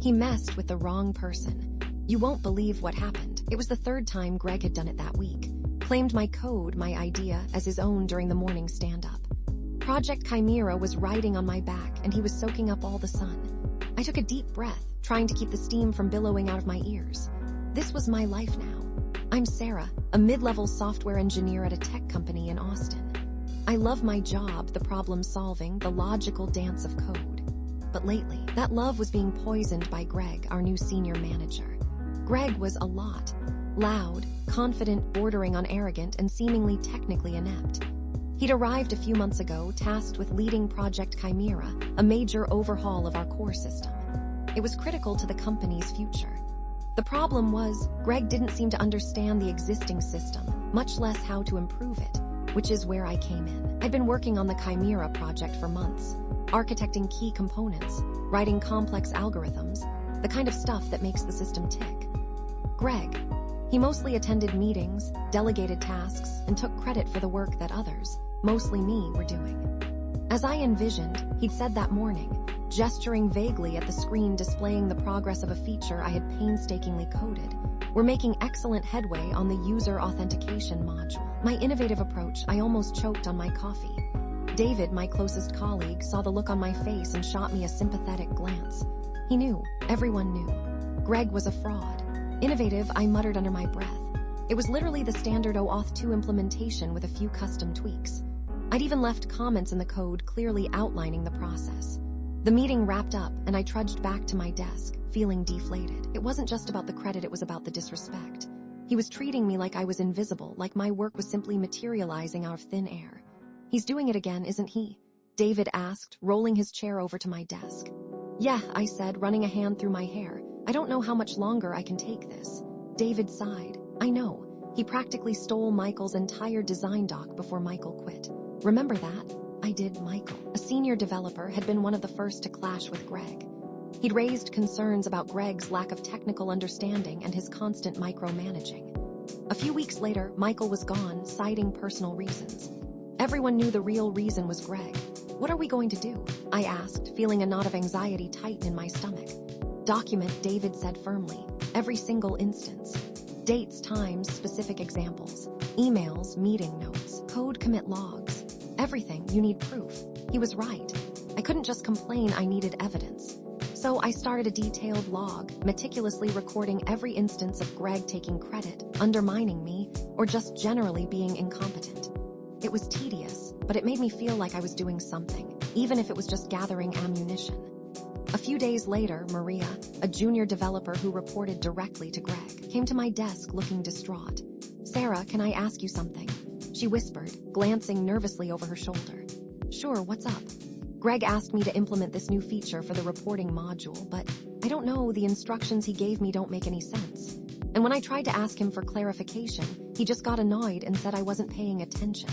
He messed with the wrong person. You won't believe what happened. It was the third time Greg had done it that week. Claimed my code, my idea, as his own during the morning stand-up. Project Chimera was riding on my back and he was soaking up all the sun. I took a deep breath, trying to keep the steam from billowing out of my ears. This was my life now. I'm Sarah, a mid-level software engineer at a tech company in Austin. I love my job, the problem-solving, the logical dance of code. But lately, that love was being poisoned by Greg, our new senior manager. Greg was a lot. Loud, confident, bordering on arrogant, and seemingly technically inept. He'd arrived a few months ago, tasked with leading Project Chimera, a major overhaul of our core system. It was critical to the company's future. The problem was, Greg didn't seem to understand the existing system, much less how to improve it, which is where I came in. I'd been working on the Chimera project for months, architecting key components, writing complex algorithms, the kind of stuff that makes the system tick. Greg, he mostly attended meetings, delegated tasks, and took credit for the work that others, mostly me, were doing. As I envisioned, he'd said that morning, gesturing vaguely at the screen displaying the progress of a feature I had painstakingly coded. We're making excellent headway on the user authentication module. My innovative approach, I almost choked on my coffee. David, my closest colleague, saw the look on my face and shot me a sympathetic glance. He knew, everyone knew. Greg was a fraud. Innovative, I muttered under my breath. It was literally the standard OAuth 2 implementation with a few custom tweaks. I'd even left comments in the code clearly outlining the process. The meeting wrapped up and I trudged back to my desk, feeling deflated. It wasn't just about the credit, it was about the disrespect. He was treating me like I was invisible, like my work was simply materializing out of thin air. He's doing it again, isn't he? David asked, rolling his chair over to my desk. Yeah, I said, running a hand through my hair. I don't know how much longer I can take this. David sighed. I know. He practically stole Michael's entire design doc before Michael quit. Remember that? I did. Michael, a senior developer, had been one of the first to clash with Greg. He'd raised concerns about Greg's lack of technical understanding and his constant micromanaging. A few weeks later, Michael was gone, citing personal reasons. Everyone knew the real reason was Greg. What are we going to do? I asked, feeling a knot of anxiety tighten in my stomach. Document, David said firmly. Every single instance. Dates, times, specific examples. Emails, meeting notes, code commit logs. Everything. You need proof. He was right. I couldn't just complain, I needed evidence. So I started a detailed log, meticulously recording every instance of Greg taking credit, undermining me, or just generally being incompetent. It was tedious, but it made me feel like I was doing something, even if it was just gathering ammunition. A few days later, Maria, a junior developer who reported directly to Greg, came to my desk looking distraught. Sarah, can I ask you something? She whispered, glancing nervously over her shoulder. Sure, what's up? Greg asked me to implement this new feature for the reporting module, but I don't know, the instructions he gave me don't make any sense. And when I tried to ask him for clarification, he just got annoyed and said I wasn't paying attention.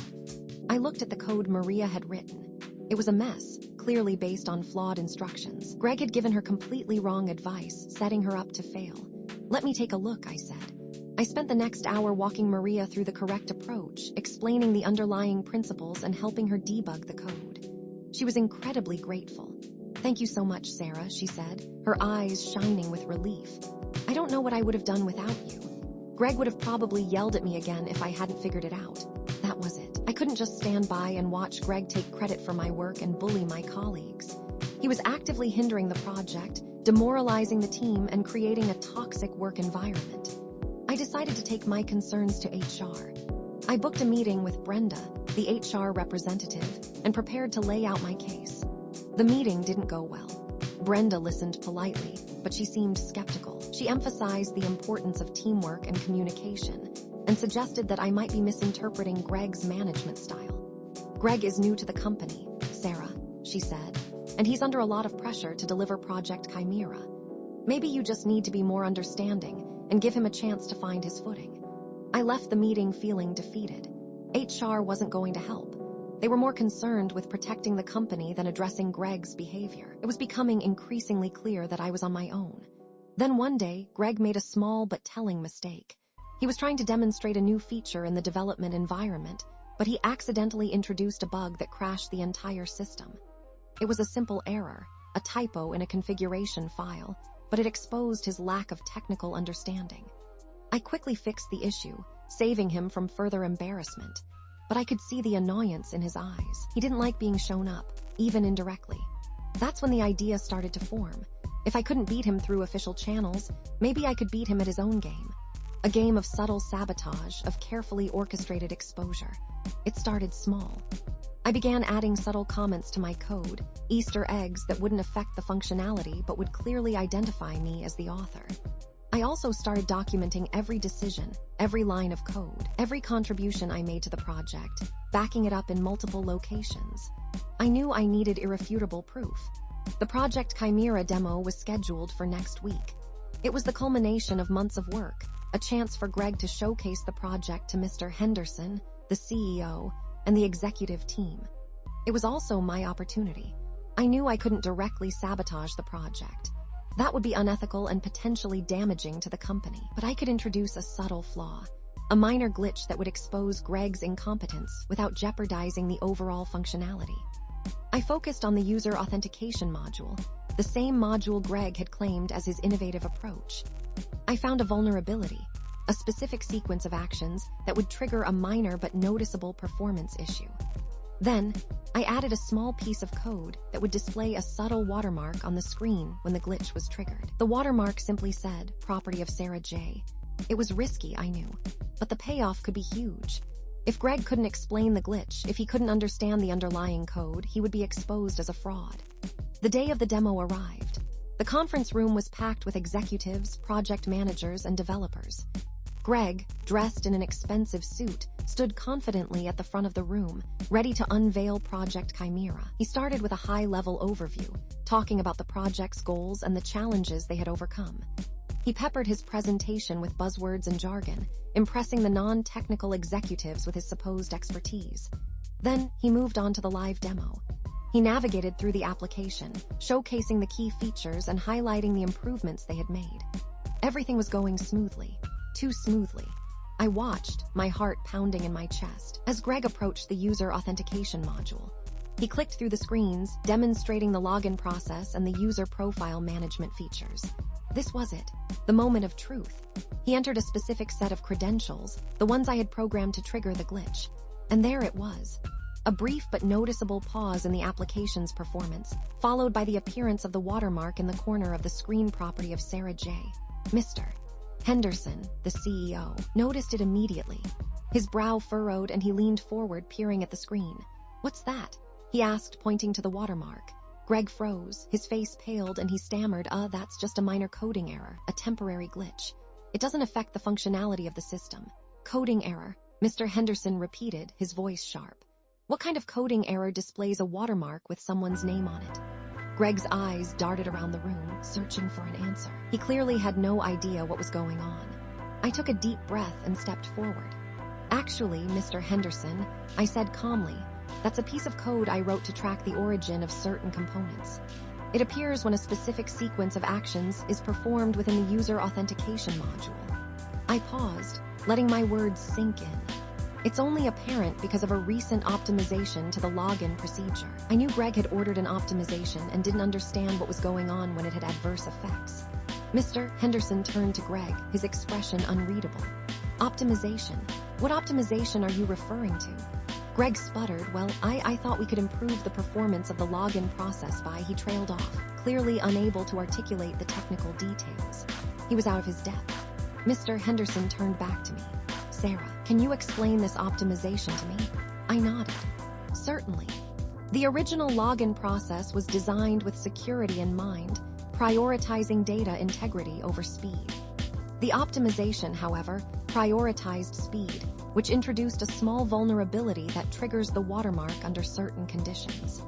I looked at the code Maria had written. It was a mess, clearly based on flawed instructions. Greg had given her completely wrong advice, setting her up to fail. Let me take a look, I said. I spent the next hour walking Maria through the correct approach, explaining the underlying principles and helping her debug the code. She was incredibly grateful. Thank you so much, Sarah, she said, her eyes shining with relief. I don't know what I would have done without you. Greg would have probably yelled at me again if I hadn't figured it out. That was it. I couldn't just stand by and watch Greg take credit for my work and bully my colleagues. He was actively hindering the project, demoralizing the team, and creating a toxic work environment. I decided to take my concerns to HR. I booked a meeting with Brenda, the HR representative, and prepared to lay out my case. The meeting didn't go well. Brenda listened politely, but she seemed skeptical. She emphasized the importance of teamwork and communication, and suggested that I might be misinterpreting Greg's management style. Greg is new to the company, Sarah, she said, and he's under a lot of pressure to deliver Project Chimera. Maybe you just need to be more understanding and give him a chance to find his footing. I left the meeting feeling defeated. HR wasn't going to help. They were more concerned with protecting the company than addressing Greg's behavior. It was becoming increasingly clear that I was on my own. Then one day, Greg made a small but telling mistake. He was trying to demonstrate a new feature in the development environment, but he accidentally introduced a bug that crashed the entire system. It was a simple error, a typo in a configuration file, but it exposed his lack of technical understanding. I quickly fixed the issue, saving him from further embarrassment, but I could see the annoyance in his eyes. He didn't like being shown up, even indirectly. That's when the idea started to form. If I couldn't beat him through official channels, maybe I could beat him at his own game. A game of subtle sabotage, of carefully orchestrated exposure. It started small. I began adding subtle comments to my code, Easter eggs that wouldn't affect the functionality but would clearly identify me as the author. I also started documenting every decision, every line of code, every contribution I made to the project, backing it up in multiple locations. I knew I needed irrefutable proof. The Project Chimera demo was scheduled for next week. It was the culmination of months of work, a chance for Greg to showcase the project to Mr. Henderson, the CEO, and the executive team. It was also my opportunity. I knew I couldn't directly sabotage the project. That would be unethical and potentially damaging to the company. But I could introduce a subtle flaw, a minor glitch that would expose Greg's incompetence without jeopardizing the overall functionality. I focused on the user authentication module, the same module Greg had claimed as his innovative approach. I found a vulnerability, a specific sequence of actions that would trigger a minor but noticeable performance issue. Then, I added a small piece of code that would display a subtle watermark on the screen when the glitch was triggered. The watermark simply said, "Property of Sarah J." It was risky, I knew, but the payoff could be huge. If Greg couldn't explain the glitch, if he couldn't understand the underlying code, he would be exposed as a fraud. The day of the demo arrived. The conference room was packed with executives, project managers, and developers. Greg, dressed in an expensive suit, stood confidently at the front of the room, ready to unveil Project Chimera. He started with a high-level overview, talking about the project's goals and the challenges they had overcome. He peppered his presentation with buzzwords and jargon, impressing the non-technical executives with his supposed expertise. Then, he moved on to the live demo. He navigated through the application, showcasing the key features and highlighting the improvements they had made. Everything was going smoothly. Too smoothly. I watched, my heart pounding in my chest, as Greg approached the user authentication module. He clicked through the screens, demonstrating the login process and the user profile management features. This was it, the moment of truth. He entered a specific set of credentials, the ones I had programmed to trigger the glitch. And there it was. A brief but noticeable pause in the application's performance, followed by the appearance of the watermark in the corner of the screen property of Sarah J. Mr. Henderson, the CEO, noticed it immediately. His brow furrowed and he leaned forward, peering at the screen. "What's that?" he asked, pointing to the watermark. Greg froze, his face paled, and he stammered, "That's just a minor coding error, a temporary glitch. It doesn't affect the functionality of the system." "Coding error," Mr. Henderson repeated, his voice sharp. "What kind of coding error displays a watermark with someone's name on it?" Greg's eyes darted around the room, searching for an answer. He clearly had no idea what was going on. I took a deep breath and stepped forward. "Actually, Mr. Henderson," I said calmly, "that's a piece of code I wrote to track the origin of certain components. It appears when a specific sequence of actions is performed within the user authentication module." I paused, letting my words sink in. It's only apparent because of a recent optimization to the login procedure. I knew Greg had ordered an optimization and didn't understand what was going on when it had adverse effects. Mr. Henderson turned to Greg, his expression unreadable. "Optimization? What optimization are you referring to?" Greg sputtered. "Well, I thought we could improve the performance of the login process by..." He trailed off, clearly unable to articulate the technical details. He was out of his depth. Mr. Henderson turned back to me. "Sarah, can you explain this optimization to me?" I nodded. "Certainly. The original login process was designed with security in mind, prioritizing data integrity over speed. The optimization, however, prioritized speed, which introduced a small vulnerability that triggers the watermark under certain conditions."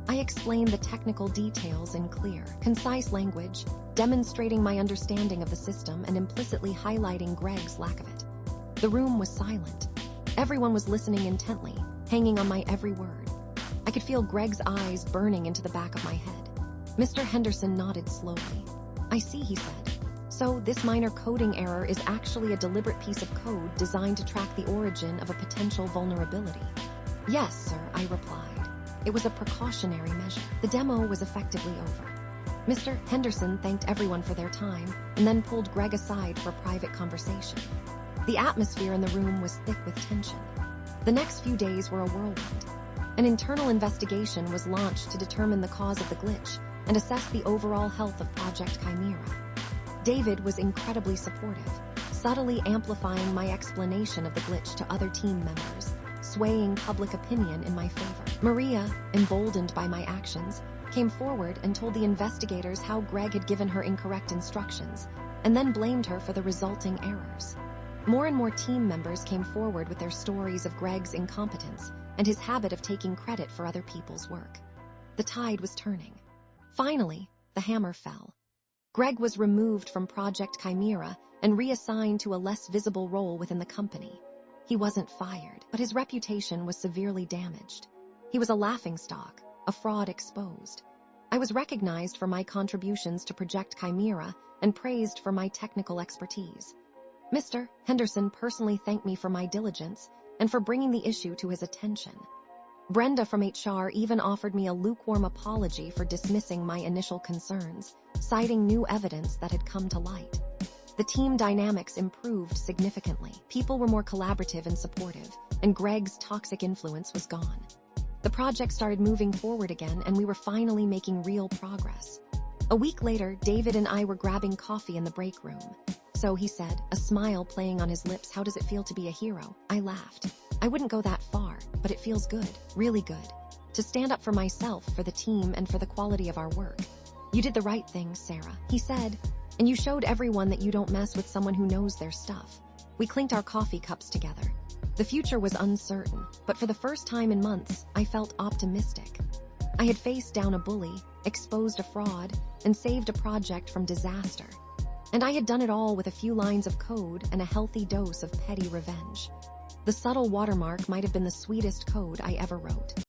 I explained the technical details in clear, concise language, demonstrating my understanding of the system and implicitly highlighting Greg's lack of it. The room was silent. Everyone was listening intently, hanging on my every word. I could feel Greg's eyes burning into the back of my head. Mr. Henderson nodded slowly. "I see," he said. "So this minor coding error is actually a deliberate piece of code designed to track the origin of a potential vulnerability." "Yes, sir," I replied. "It was a precautionary measure." The demo was effectively over. Mr. Henderson thanked everyone for their time and then pulled Greg aside for a private conversation. The atmosphere in the room was thick with tension. The next few days were a whirlwind. An internal investigation was launched to determine the cause of the glitch and assess the overall health of Project Chimera. David was incredibly supportive, subtly amplifying my explanation of the glitch to other team members, swaying public opinion in my favor. Maria, emboldened by my actions, came forward and told the investigators how Greg had given her incorrect instructions, and then blamed her for the resulting errors. More and more team members came forward with their stories of Greg's incompetence and his habit of taking credit for other people's work. The tide was turning. Finally, the hammer fell. Greg was removed from Project Chimera and reassigned to a less visible role within the company. He wasn't fired, but his reputation was severely damaged. He was a laughingstock, a fraud exposed. I was recognized for my contributions to Project Chimera and praised for my technical expertise. Mr. Henderson personally thanked me for my diligence and for bringing the issue to his attention. Brenda from HR even offered me a lukewarm apology for dismissing my initial concerns, citing new evidence that had come to light. The team dynamics improved significantly. People were more collaborative and supportive, and Greg's toxic influence was gone. The project started moving forward again, and we were finally making real progress. A week later, David and I were grabbing coffee in the break room. So he said, a smile playing on his lips, "How does it feel to be a hero?" I laughed. I wouldn't go that far, but it feels good, really good, to stand up for myself, for the team, and for the quality of our work. "You did the right thing, Sarah," he said, "and you showed everyone that you don't mess with someone who knows their stuff." We clinked our coffee cups together. The future was uncertain, but for the first time in months, I felt optimistic. I had faced down a bully, exposed a fraud, and saved a project from disaster. And I had done it all with a few lines of code and a healthy dose of petty revenge. The subtle watermark might have been the sweetest code I ever wrote.